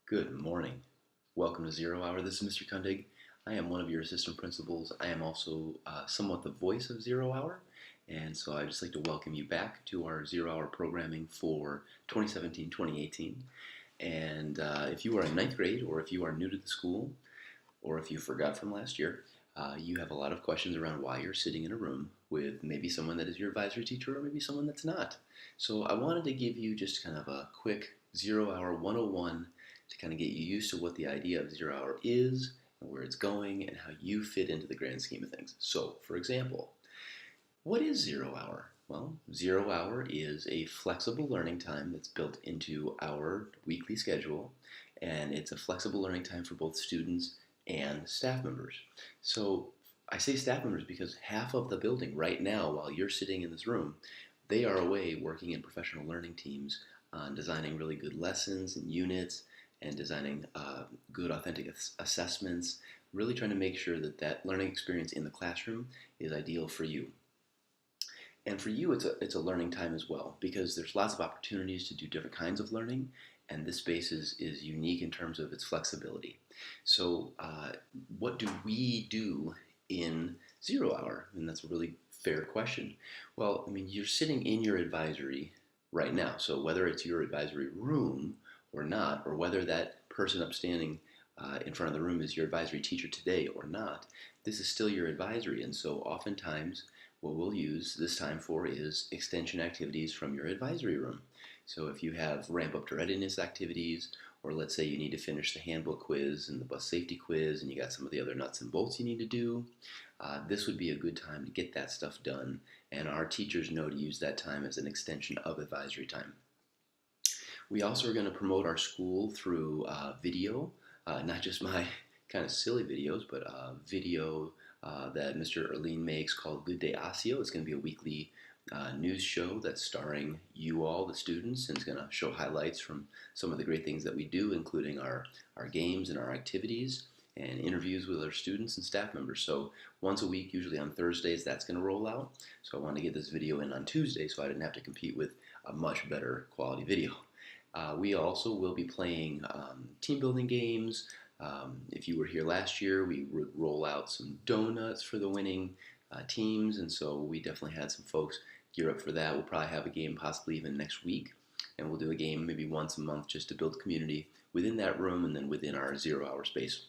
Good morning. Welcome to Zero Hour. This is Mr. Kundig. I am one of your assistant principals. I am also somewhat the voice of Zero Hour, and so I'd just like to welcome you back to our Zero Hour programming for 2017-2018. And if you are in ninth grade, or if you are new to the school, or if you forgot from last year, you have a lot of questions around why you're sitting in a room with maybe someone that is your advisory teacher or maybe someone that's not. So I wanted to give you just kind of a quick Zero Hour 101 to kind of get you used to what the idea of Zero Hour is and where it's going and how you fit into the grand scheme of things. So, for example, what is Zero Hour? Well, Zero Hour is a flexible learning time that's built into our weekly schedule, and it's a flexible learning time for both students and staff members. So I say staff members because half of the building right now, while you're sitting in this room, they are away working in professional learning teams on designing really good lessons and units and designing good authentic assessments, really trying to make sure that that learning experience in the classroom is ideal for you. And for you, it's a learning time as well, because there's lots of opportunities to do different kinds of learning, and this space is unique in terms of its flexibility. So what do we do in Zero Hour? And that's a really fair question. Well, I mean, you're sitting in your advisory right now, so whether it's your advisory room or not, or whether that person upstanding in front of the room is your advisory teacher today or not, this is still your advisory. And so oftentimes what we'll use this time for is extension activities from your advisory room. So if you have ramp up to readiness activities, or let's say you need to finish the handbook quiz and the bus safety quiz and you got some of the other nuts and bolts you need to do, this would be a good time to get that stuff done. And our teachers know to use that time as an extension of advisory time. We also are going to promote our school through video, not just my kind of silly videos, but video that Mr. Erlene makes called Good Day Osseo. It's going to be a weekly news show that's starring you all, the students, and it's going to show highlights from some of the great things that we do, including our games and our activities and interviews with our students and staff members. So once a week, usually on Thursdays, that's going to roll out. So I wanted to get this video in on Tuesday so I didn't have to compete with a much better quality video. We also will be playing team building games. If you were here last year, we would roll out some donuts for the winning teams, and so we definitely had some folks gear up for that. We'll probably have a game possibly even next week, and we'll do a game maybe once a month just to build community within that room and then within our Zero Hour space.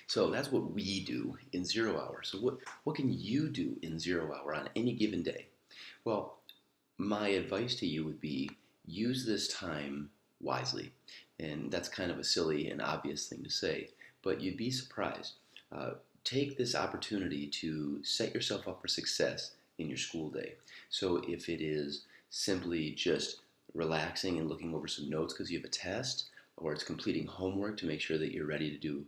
So that's what we do in Zero Hour. So what can you do in Zero Hour on any given day? Well, my advice to you would be use this time wisely. And that's kind of a silly and obvious thing to say, but you'd be surprised. Take this opportunity to set yourself up for success in your school day. So if it is simply just relaxing and looking over some notes because you have a test, or it's completing homework to make sure that you're ready to do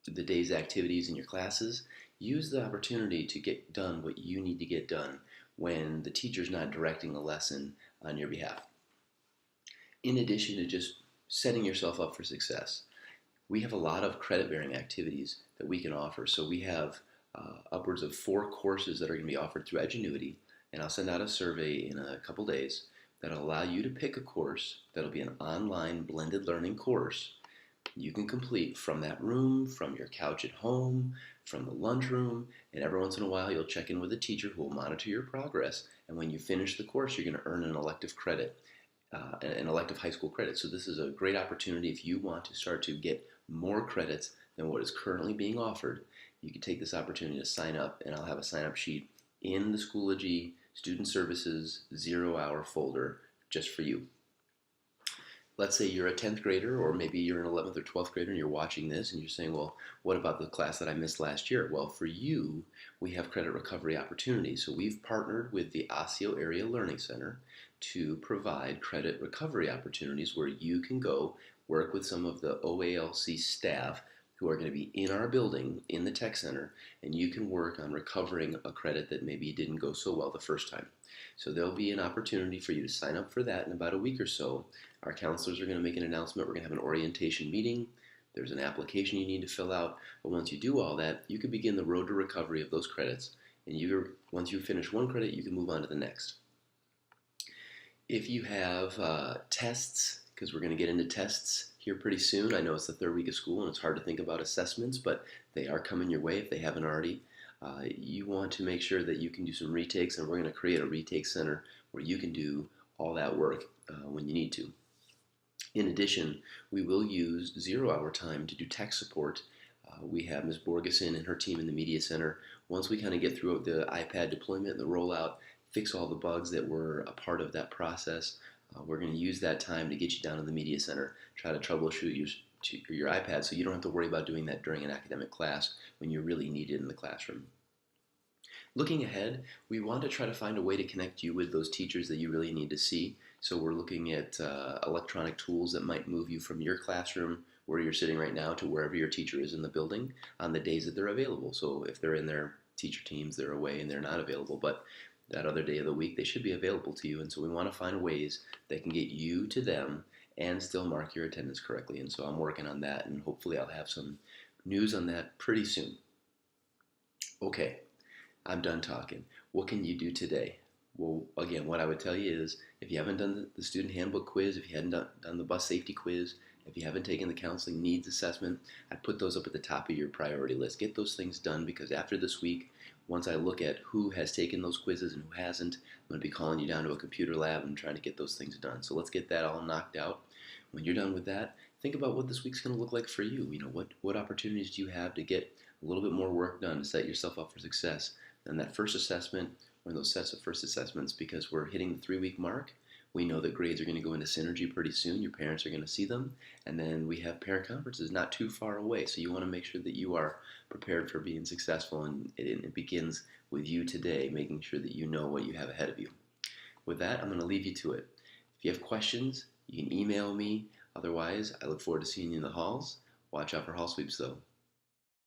the day's activities in your classes, use the opportunity to get done what you need to get done when the teacher's not directing the lesson on your behalf. In addition to just setting yourself up for success, we have a lot of credit-bearing activities that we can offer. So we have upwards of 4 courses that are going to be offered through Edgenuity, and I'll send out a survey in a couple days that'll allow you to pick a course that'll be an online blended learning course you can complete from that room, from your couch at home, from the lunchroom, and every once in a while you'll check in with a teacher who will monitor your progress, and when you finish the course you're going to earn an elective credit, an elective high school credit. So this is a great opportunity if you want to start to get more credits than what is currently being offered. You can take this opportunity to sign up, and I'll have a sign-up sheet in the Schoology Student Services Zero Hour folder just for you. Let's say you're a 10th grader, or maybe you're an 11th or 12th grader and you're watching this and you're saying, well, what about the class that I missed last year? Well, for you, we have credit recovery opportunities. So we've partnered with the Osseo Area Learning Center to provide credit recovery opportunities where you can go work with some of the OALC staff who are going to be in our building in the tech center, and you can work on recovering a credit that maybe didn't go so well the first time. So there'll be an opportunity for you to sign up for that in about a week or so. Our counselors are going to make an announcement. We're going to have an orientation meeting. There's an application you need to fill out. But once you do all that, you can begin the road to recovery of those credits. And once you finish one credit, you can move on to the next. If you have tests, because we're going to get into tests here pretty soon, I know it's the third week of school and it's hard to think about assessments, but they are coming your way if they haven't already. You want to make sure that you can do some retakes, and we're going to create a retake center where you can do all that work when you need to. In addition, we will use 0 hour time to do tech support. We have Ms. Borgeson and her team in the Media Center. Once we kind of get through the iPad deployment and the rollout, fix all the bugs that were a part of that process, we're going to use that time to get you down to the Media Center, try to troubleshoot your iPad so you don't have to worry about doing that during an academic class when you really need it in the classroom. Looking ahead, we want to try to find a way to connect you with those teachers that you really need to see. So we're looking at electronic tools that might move you from your classroom where you're sitting right now to wherever your teacher is in the building on the days that they're available. So if they're in their teacher teams, they're away and they're not available, but that other day of the week, they should be available to you. And so we want to find ways that can get you to them and still mark your attendance correctly. And so I'm working on that, and hopefully I'll have some news on that pretty soon. Okay, I'm done talking. What can you do today? Well, again, what I would tell you is if you haven't done the student handbook quiz, if you hadn't done the bus safety quiz, if you haven't taken the counseling needs assessment, I'd put those up at the top of your priority list. Get those things done, because after this week, once I look at who has taken those quizzes and who hasn't, I'm going to be calling you down to a computer lab and trying to get those things done. So let's get that all knocked out. When you're done with that, think about what this week's going to look like for you. What opportunities do you have to get a little bit more work done to set yourself up for success? And that first assessment, or those sets of first assessments, because we're hitting the 3-week mark, we know that grades are going to go into Synergy pretty soon. Your parents are going to see them. And then we have parent conferences not too far away. So you want to make sure that you are prepared for being successful. And it begins with you today, making sure that you know what you have ahead of you. With that, I'm going to leave you to it. If you have questions, you can email me. Otherwise, I look forward to seeing you in the halls. Watch out for hall sweeps, though.